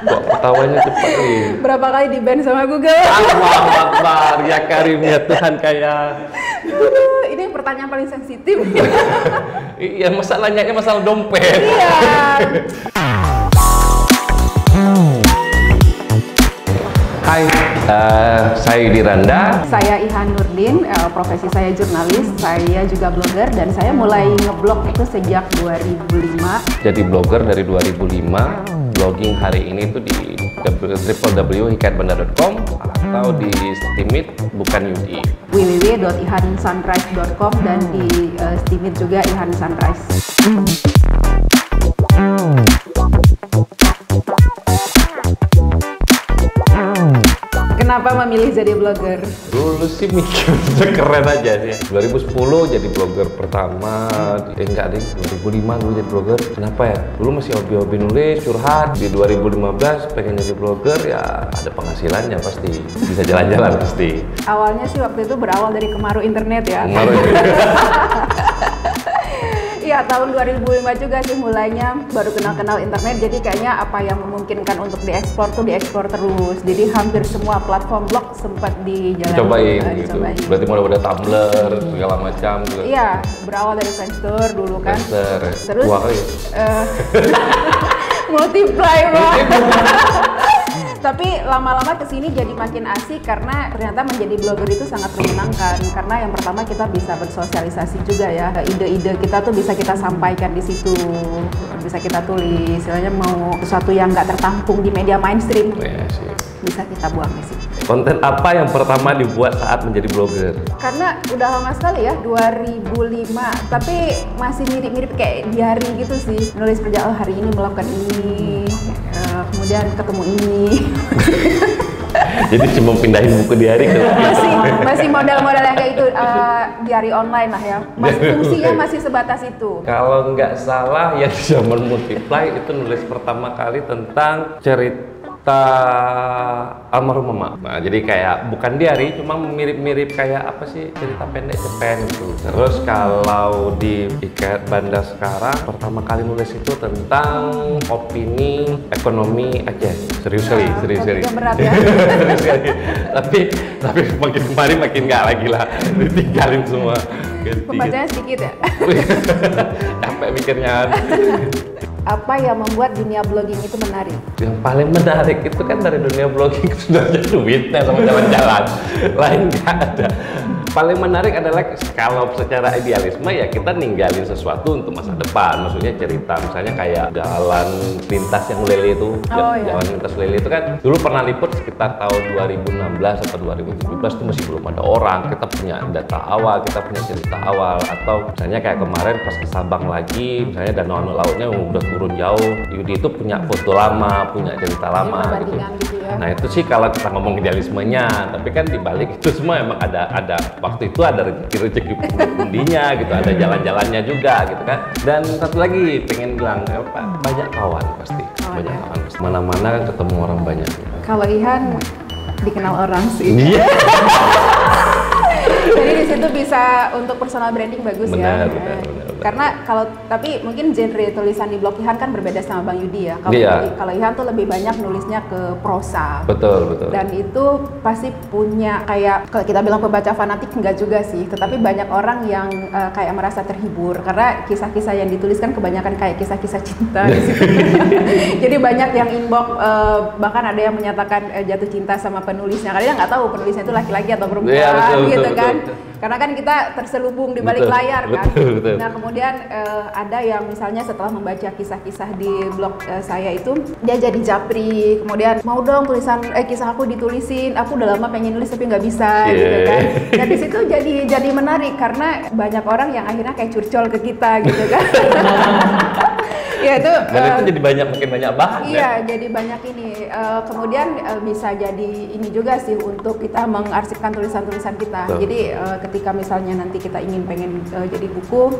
Kok ketawanya cepat nih? Berapa kali di-ban sama Google? Allahu Akbar, ya Karim ya Tuhan kaya. Ini pertanyaan paling sensitif. Iya, masalahnya masalah dompet. Iya. Hai, saya Yudi Randa. Saya Ihan Nurdin, profesi saya jurnalis, saya juga blogger, dan saya mulai ngeblog itu sejak 2005. Jadi blogger dari 2005, blogging hari ini itu di www.hikayatbanda.com atau di Steemit bukan Yudi. www.ihansunrise.com dan di Steemit juga Ihan Sunrise. Kenapa memilih jadi blogger? Dulu sih mikir keren aja sih. 2010 jadi blogger pertama. Enggak deh, 2005 dulu jadi blogger. Kenapa ya? Dulu masih hobi-hobi nulis, curhat. Di 2015 pengen jadi blogger, ya ada penghasilannya pasti. Bisa jalan-jalan pasti. Awalnya sih waktu itu berawal dari Kemaru internet ya. Kemaru Iya, tahun 2005 juga sih mulainya, baru kenal-kenal internet, jadi kayaknya apa yang memungkinkan untuk diekspor tuh diekspor terus. Jadi hampir semua platform blog sempat dijalani. Dicobain. Berarti mulai udah Tumblr, segala macam gitu. Iya, berawal dari Friendster dulu kan. Friendster. Terus Wah, ya. multiply banget. Tapi lama-lama kesini jadi makin asik karena ternyata menjadi blogger itu sangat menyenangkan. Karena yang pertama kita bisa bersosialisasi juga ya. Ide-ide kita tuh bisa kita sampaikan di situ, bisa kita tulis. Istilahnya mau sesuatu yang nggak tertampung di media mainstream, bisa kita buang di situ. Konten apa yang pertama dibuat saat menjadi blogger? Karena udah lama sekali ya, 2005. Tapi masih mirip-mirip kayak diary gitu sih. Nulis perjalanan hari ini melakukan ini, kemudian ketemu ini. Jadi cuma pindahin buku diary ke masih modal-modal yang kayak itu, diary online lah ya. Fungsinya masih sebatas itu. Kalau nggak salah ya di zaman multiply itu nulis pertama kali tentang cerita almarhum mama. Nah, jadi kayak bukan diary, cuma mirip-mirip kayak apa sih, cerita pendek cepen gitu. Terus kalau di Hikayat Banda sekarang pertama kali nulis itu tentang opini ekonomi Aceh. Serius sekali, serius sekali. Berat ya. tapi makin kemarin makin nggak lagi lah, ditinggalin semua. Pembacanya sedikit ya. Capek mikirnya. Apa yang membuat dunia blogging itu menarik? Yang paling menarik itu kan dari dunia blogging sebenarnya duitnya sama jalan-jalan. Lain nggak ada. Paling menarik adalah kalau secara idealisme ya kita ninggalin sesuatu untuk masa depan. Maksudnya cerita, misalnya kayak jalan lintas yang lele itu. Jalan lintas lele itu kan dulu pernah liput sekitar tahun 2016 atau 2017 itu masih belum ada orang. Kita punya data awal, kita punya cerita awal. Atau misalnya kayak kemarin pas ke Sabang lagi, misalnya danau lautnya udah turun jauh. Yudi itu punya foto lama, punya cerita lama gitu. Ya. Nah itu sih kalau kita ngomong idealismenya, tapi kan dibalik itu semua emang ada waktu itu ada rezeki pundinya gitu, ada jalan-jalannya juga gitu kan. Dan satu lagi pengen bilang banyak kawan pasti, banyak kawan. Mana-mana kan ketemu orang banyak. Kalau Ihan dikenal orang sih. Iya. Jadi di situ bisa untuk personal branding bagus ya. Benar. Karena tapi mungkin genre tulisan di blog Ihan kan berbeda sama Bang Yudi ya. Kalau Ihan tuh lebih banyak nulisnya ke prosa. Betul. Dan itu pasti punya kayak, kalau kita bilang pembaca fanatik enggak juga sih, tetapi banyak orang yang kayak merasa terhibur karena kisah-kisah yang dituliskan kebanyakan kayak kisah-kisah cinta gitu. Jadi banyak yang inbox, bahkan ada yang menyatakan jatuh cinta sama penulisnya. Karena nggak tahu penulisnya itu laki-laki atau perempuan gitu kan. Karena kan kita terselubung di balik layar kan. Betul. Nah kemudian ada yang misalnya setelah membaca kisah-kisah di blog saya itu, dia jadi japri, kemudian mau dong kisah aku ditulisin, aku udah lama pengen nulis tapi nggak bisa gitu kan. Nah di situ jadi menarik karena banyak orang yang akhirnya kayak curcol ke kita gitu kan. Ya itu. Dan itu jadi makin banyak bahan. Iya, jadi banyak ini. Kemudian bisa jadi ini juga sih untuk kita mengarsipkan tulisan-tulisan kita. Jadi ketika misalnya nanti kita pengen jadi buku,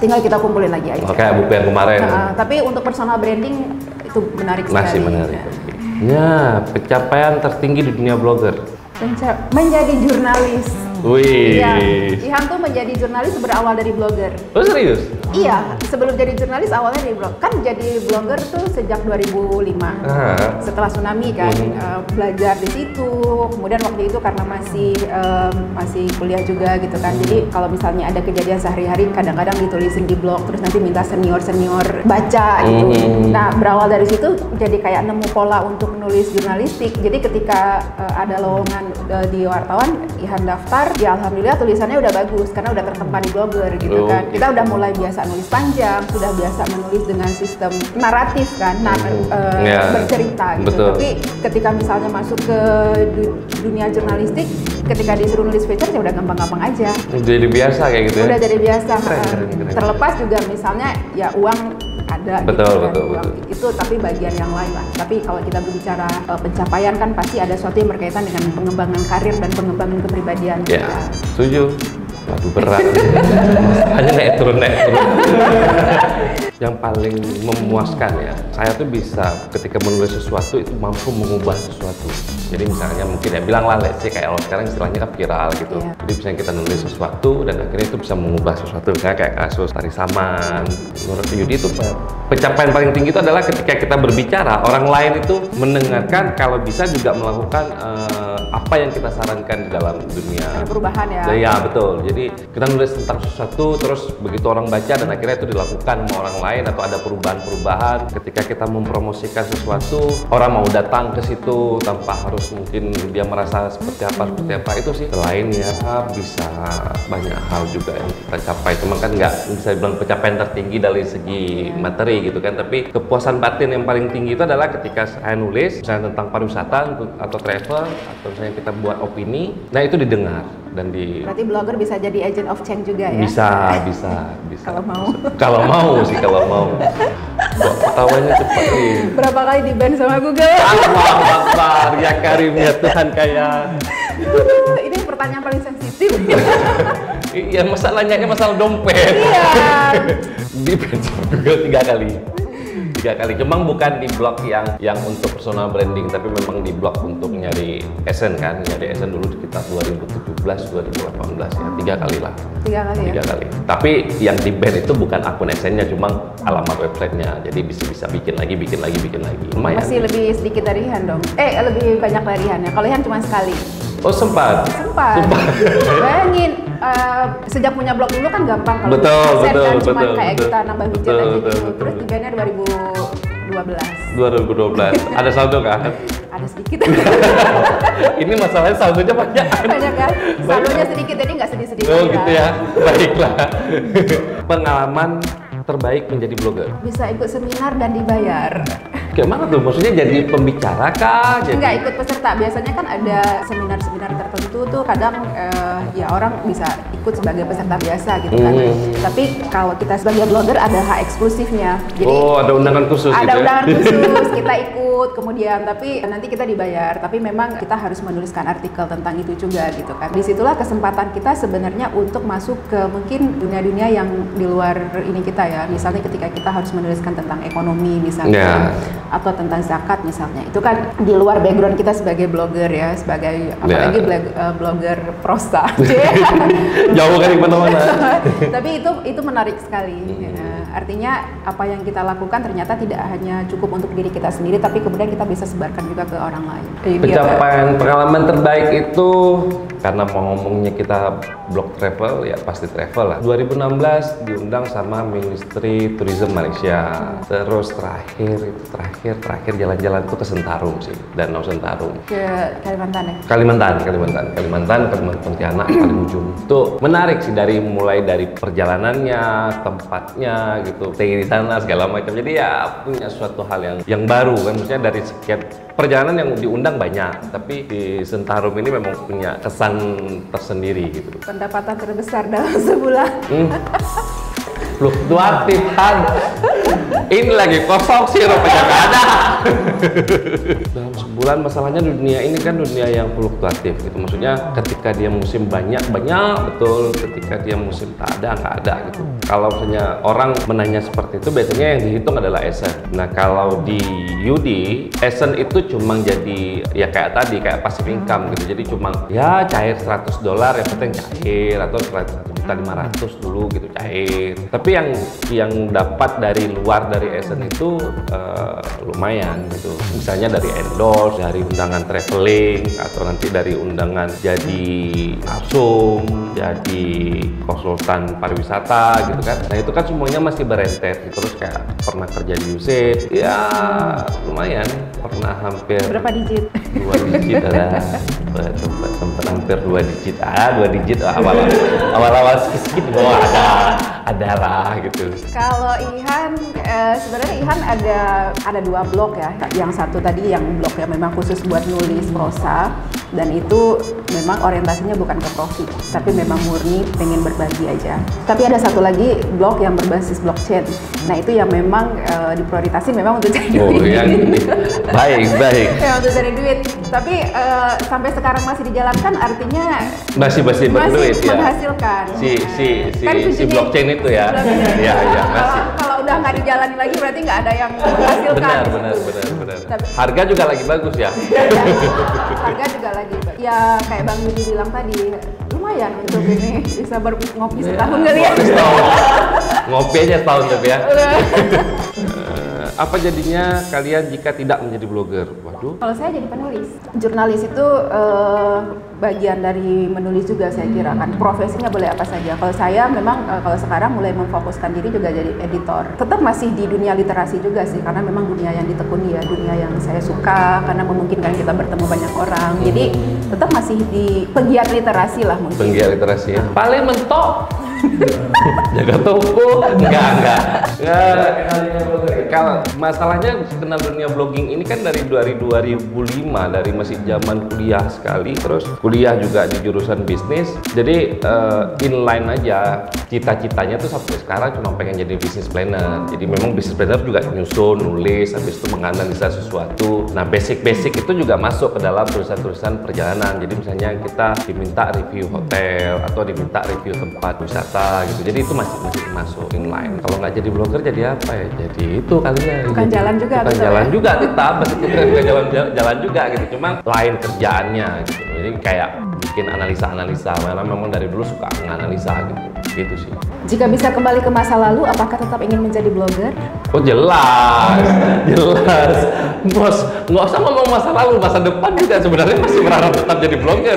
tinggal kita kumpulin lagi aja. Oke, buku yang kemarin. Tapi untuk personal branding itu menarik sekali. Masih menarik. Ya, pencapaian tertinggi di dunia blogger. Menjadi jurnalis. Wih. Iya, Ihan tuh menjadi jurnalis berawal dari blogger. Oh serius? Iya, sebelum jadi jurnalis awalnya di blog. Kan jadi blogger tuh sejak 2005. Setelah tsunami kan, belajar di situ. Kemudian waktu itu karena masih kuliah juga gitu kan. Jadi kalau misalnya ada kejadian sehari-hari kadang-kadang ditulisin di blog, terus nanti minta senior-senior baca gitu. Nah, berawal dari situ jadi kayak nemu pola untuk nulis jurnalistik. Jadi ketika ada lowongan di wartawan, Ihan daftar, ya alhamdulillah tulisannya udah bagus karena udah tertempa di Blogger gitu kan. Kita udah mulai biasa nulis panjang, sudah biasa menulis dengan sistem naratif kan, bercerita gitu. Betul. Tapi ketika misalnya masuk ke dunia jurnalistik, ketika disuruh nulis feature ya udah gampang-gampang aja. Jadi biasa kayak gitu ya? Udah jadi biasa. Keren. Terlepas juga misalnya ya uang ada betul, gitu kan, betul. Itu tapi bagian yang lain lah. Tapi kalau kita berbicara pencapaian kan pasti ada sesuatu yang berkaitan dengan pengembangan karir dan pengembangan kepribadian. Ya, setuju. Waduh berat. Hanya naik turun. Yang paling memuaskan ya, saya tuh bisa ketika menulis sesuatu itu mampu mengubah sesuatu. Jadi misalnya mungkin ya bilang lah, let's say kayak kalau sekarang istilahnya kan viral gitu. Jadi misalnya kita nulis sesuatu dan akhirnya itu bisa mengubah sesuatu. Misalnya kayak kasus Tari Saman. Menurut Yudi itu pencapaian paling tinggi itu adalah ketika kita berbicara, orang lain itu mendengarkan, kalau bisa juga melakukan apa yang kita sarankan di dalam dunia. Ada perubahan ya. Ya betul. Jadi kita nulis tentang sesuatu, terus begitu orang baca dan akhirnya itu dilakukan sama orang lain atau ada perubahan-perubahan. Ketika kita mempromosikan sesuatu, orang mau datang ke situ tanpa harus mungkin dia merasa seperti apa itu sih. Selain ya bisa banyak hal juga yang kita capai. Cuma kan nggak bisa dibilang pencapaian tertinggi dari segi materi gitu kan. Tapi kepuasan batin yang paling tinggi itu adalah ketika saya nulis misalnya tentang pariwisata atau travel atau misalnya kita buat opini, nah itu didengar dan Berarti blogger bisa jadi agent of change juga ya? Bisa. Kalau mau. Kalau mau. Kok ketawanya cepat nih. Berapa kali di-ban sama Google? Allahu Akbar, ya Karim ya Tuhan kaya. Ini pertanyaan paling sensitif. Iya, masalahnya masalah dompet. Iya. Di-ban sama Google 3 kali. Cuma bukan di blog yang untuk personal branding, tapi memang di blog untuk nyari ASN kan, nyari ASN dulu sekitar 2017, 2018 ya, 3 kali lah. 3 kali ya? 3 kali. Tapi yang di ban itu bukan akun ASN-nya, cuma alamat websitenya. Jadi bisa bikin lagi. Lumayan. Masih lebih sedikit dari Ihan dong? Lebih banyak dari Ihan ya? Kalau Ihan cuma sekali? Oh sempat. Bayangin, sejak punya blog dulu kan gampang kalau cuma kayak kita nambah widget aja gitu. Terus di ban-nya 2012. Ada saldo kan? Ada sedikit. Ini masalahnya saldonya banyak. Banyak kan? Saldonya sedikit, jadi nggak sedih-sedih. Oh gitu ya, baiklah. Pengalaman terbaik menjadi blogger? Bisa ikut seminar dan dibayar. Kayak mana tuh? Maksudnya jadi pembicara kah? Enggak, ikut peserta. Biasanya kan ada seminar-seminar tertentu tuh kadang ya orang bisa ikut sebagai peserta biasa gitu kan. Tapi kalau kita sebagai blogger ada hak eksklusifnya. Jadi ada undangan khusus ada gitu ya? undangan khusus, kita ikut kemudian, tapi nanti kita dibayar. Tapi memang kita harus menuliskan artikel tentang itu juga gitu kan. Disitulah kesempatan kita sebenarnya untuk masuk ke mungkin dunia-dunia yang di luar ini kita ya. Misalnya ketika kita harus menuliskan tentang ekonomi misalnya. Atau tentang zakat misalnya, itu kan di luar background kita sebagai blogger ya, sebagai apalagi blogger prosa. Jauh kan di mana-mana. Tapi itu menarik sekali. Artinya apa yang kita lakukan ternyata tidak hanya cukup untuk diri kita sendiri, tapi kemudian kita bisa sebarkan juga ke orang lain. Pencapaian pengalaman terbaik itu karena mau ngomongnya kita blog travel ya pasti travel lah. 2016 diundang sama Ministry Tourism Malaysia. Terus terakhir jalan-jalan itu ke Sentarum sih, Danau Sentarum. Ke Kalimantan ya? Kalimantan, Pontianak, paling ujung. Itu menarik sih mulai dari perjalanannya, tempatnya gitu, stay di sana segala macam. Jadi ya punya suatu hal yang baru kan, maksudnya dari sekian perjalanan yang diundang banyak, tapi di Sentarum ini memang punya kesan tersendiri gitu. Pendapatan terbesar dalam sebulan. Fluktuatif kan. Ini lagi kosong sih rupanya nggak ada. Dalam sebulan masalahnya dunia ini kan dunia yang fluktuatif gitu. Maksudnya ketika dia musim banyak betul, ketika dia musim tak ada nggak ada gitu. Kalau misalnya orang menanya seperti itu biasanya yang dihitung adalah ASN. Nah kalau di Yudi, ASN itu cuma jadi ya kayak tadi kayak passive income gitu. Jadi cuma ya cair $100 yang penting cair atau 100 1.500.000 dulu gitu cair. Tapi yang dapat dari luar dari Esen itu lumayan gitu. Misalnya dari endorse, dari undangan traveling, atau nanti dari undangan jadi narsum, jadi konsultan pariwisata gitu kan. Nah itu kan semuanya masih berentet gitu. Terus kayak pernah kerja di USAID, ya lumayan, pernah hampir Berapa digit? 2 digit ada, sempat hampir 2 digit, 2 digit awal-awal sedikit ada lah gitu. Kalau Ihan, sebenarnya Ihan ada 2 blog ya. Yang satu tadi yang blog yang memang khusus buat nulis prosa, dan itu memang orientasinya bukan ke profit, tapi memang murni pengen berbagi aja. Tapi ada satu lagi blog yang berbasis blockchain. Nah itu yang memang diprioritaskan memang untuk cari duit. Oh yang ini, baik. Ya untuk cari duit. Tapi sampai sekarang masih dijalankan, artinya masih berduit ya. Menghasilkan. Si blockchain itu ya. Iya masih. Kalau udah nggak dijalani lagi berarti nggak ada yang menghasilkan. Benar. Harga juga lagi bagus ya. Harga juga lagi. Ya kayak Bang Yudi bilang tadi, lumayan untuk ini bisa ngopi setahun kali ya. Ngopi aja setahun tapi ya. Apa jadinya kalian jika tidak menjadi blogger? Waduh. Kalau saya jadi penulis. Jurnalis itu bagian dari menulis juga saya kira kan. Profesinya boleh apa saja. Kalau saya memang kalau sekarang mulai memfokuskan diri juga jadi editor. Tetap masih di dunia literasi juga sih, karena memang dunia yang ditekuni ya, dunia yang saya suka karena memungkinkan kita bertemu banyak orang. Jadi tetap masih di pegiat literasi lah mungkin. Pegiat literasi ya. Paling mentok. Jaga toko. Enggak. Kalau masalahnya kenal dunia blogging ini kan dari 2005, dari masih zaman kuliah sekali, terus kuliah juga di jurusan bisnis. Jadi inline aja. Cita-citanya tuh sampai sekarang cuma pengen jadi business planner. Jadi memang business planner juga nyusun, nulis, habis itu menganalisa sesuatu. Nah basic itu juga masuk ke dalam tulisan-tulisan perjalanan. Jadi misalnya kita diminta review hotel atau diminta review tempat wisata gitu. Jadi itu masih masuk inline. Kalau nggak jadi blogger jadi apa ya? Jadi itu kali ya. Bukan jadi, jalan juga. Bukan jalan juga tetap masih bukan jalan juga gitu. Cuma lain kerjaannya gitu. Jadi kayak bikin analisa-analisa. Karena memang dari dulu suka menganalisa gitu sih. Jika bisa kembali ke masa lalu, apakah tetap ingin menjadi blogger? Oh jelas. Bos, nggak usah ngomong masa lalu, masa depan juga sebenarnya masih berharap tetap jadi blogger,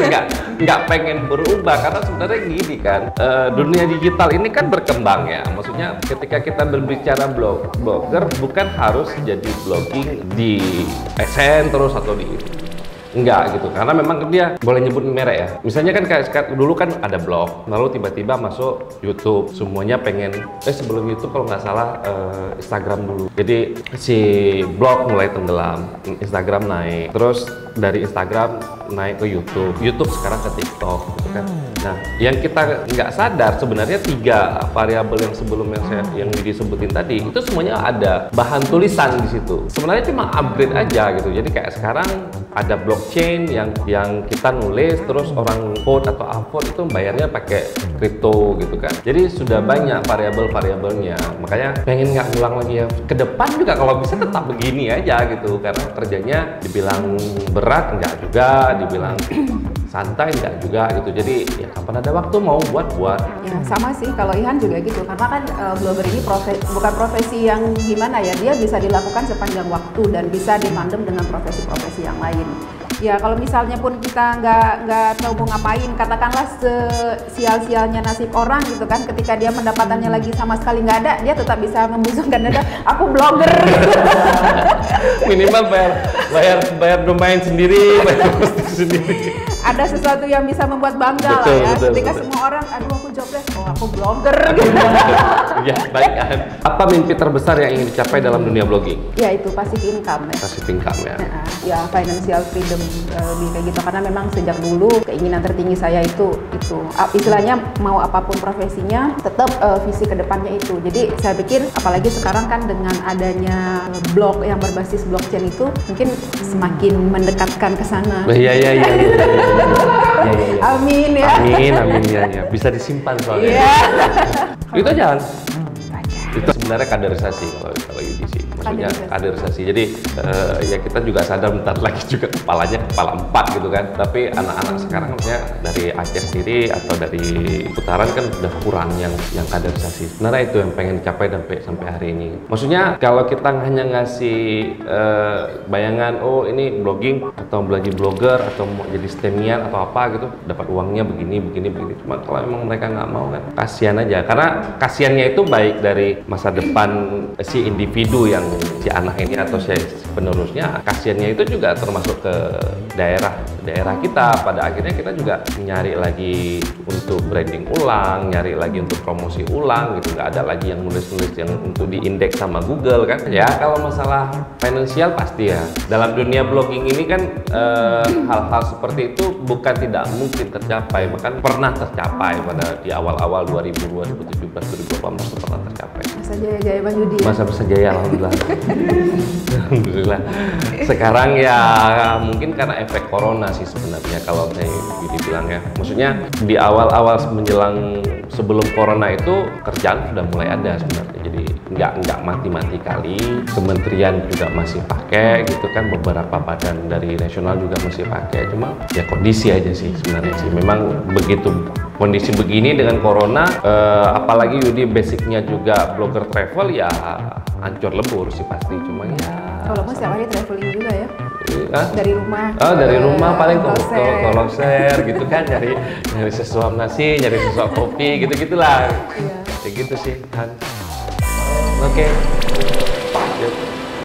nggak pengen berubah karena sebenarnya gini kan, dunia digital ini kan berkembang ya. Maksudnya ketika kita berbicara blogger bukan harus jadi blogging di SN terus atau di enggak gitu, karena memang dia boleh nyebut merek ya. Misalnya kan kayak dulu kan ada blog, lalu tiba-tiba masuk YouTube, semuanya pengen sebelum YouTube kalau nggak salah Instagram dulu. Jadi si blog mulai tenggelam, Instagram naik, terus dari Instagram naik ke YouTube sekarang ke TikTok gitu kan. Nah, yang kita nggak sadar sebenarnya 3 variabel yang sebelum yang disebutin tadi itu semuanya ada bahan tulisan di situ. Sebenarnya cuma upgrade aja gitu. Jadi kayak sekarang ada blockchain yang kita nulis terus orang vote atau upvote itu bayarnya pakai kripto gitu kan. Jadi sudah banyak variabel-variabelnya. Makanya pengen nggak ngulang lagi ya. Ke depan juga kalau bisa tetap begini aja gitu, karena kerjanya dibilang berat enggak juga, dibilang santai enggak juga gitu. Jadi ya kapan ada waktu mau buat. Ya sama sih, kalau Ihan juga gitu, karena kan blogger ini bukan profesi yang gimana ya, dia bisa dilakukan sepanjang waktu dan bisa ditandem dengan profesi-profesi yang lain. Ya kalau misalnya pun kita nggak tahu mau ngapain, katakanlah sial-sialnya nasib orang gitu kan, ketika dia pendapatannya lagi sama sekali nggak ada, dia tetap bisa membusungkan dada, aku blogger. Minimal bayar domain sendiri, bayar hosting sendiri. Ada sesuatu yang bisa membuat bangga lah ya. Ketika semua orang, aduh aku jobless, oh aku blogger. Ya baik kan. Apa mimpi terbesar yang ingin dicapai dalam dunia blogging? Ya itu passive income ya. Passive income ya. Ya financial freedom lebih kayak gitu, karena memang sejak dulu keinginan tertinggi saya itu istilahnya mau apapun profesinya tetap visi kedepannya itu. Jadi saya pikir apalagi sekarang kan dengan adanya blog yang berbasis blockchain itu mungkin semakin mendekatkan ke sana. Iya. Amin ya. Amin ya. Bisa disimpan soalnya. Itu jalan. Itu sebenarnya kaderisasi kalau UDC. maksudnya kaderisasi. Jadi ya kita juga sadar bentar lagi juga kepalanya kepala 4 gitu kan. Tapi anak-anak sekarang maksudnya dari Aceh sendiri atau dari putaran kan udah kurang yang kaderisasi. Sebenarnya itu yang pengen dicapai sampai hari ini. Maksudnya kalau kita hanya ngasih bayangan, oh ini blogging atau belajar blogger atau mau jadi STEMian atau apa gitu, dapat uangnya begini. Cuma kalau emang mereka nggak mau kan, kasihan aja. Karena kasihannya itu baik dari masa depan si individu yang si anak ini atau si penerusnya, kasihannya itu juga termasuk ke daerah kita. Pada akhirnya kita juga nyari lagi untuk branding ulang, nyari lagi untuk promosi ulang gitu. Nggak ada lagi yang nulis-nulis yang untuk diindeks sama Google kan. Ya kalau masalah finansial pasti ya. Dalam dunia blogging ini kan hal-hal seperti itu bukan tidak mungkin tercapai, bahkan pernah tercapai pada di awal-awal 2017, 2018 pernah tercapai. Masa jaya-jaya Bang Yudi ya? Masa jaya, alhamdulillah. Alhamdulillah. Sekarang ya mungkin karena efek corona sih sebenarnya kalau saya bilang ya. Maksudnya di awal-awal menjelang sebelum corona itu kerjaan sudah mulai ada sebenarnya. Jadi nggak mati-mati kali. Kementerian juga masih pakai gitu kan, beberapa badan dari nasional juga masih pakai. Cuma ya kondisi aja sih sebenarnya sih. Memang begitu kondisi begini dengan corona, apalagi Yudi basicnya juga blogger travel ya hancur lebur sih pasti. Cuma ya kalau Mas setiap hari traveling juga ya? Dari rumah? Dari rumah paling kolokser gitu kan, nyari sesuap nasi, nyari sesuap kopi gitu-gitulah. Kayak gitu sih kan. Oke.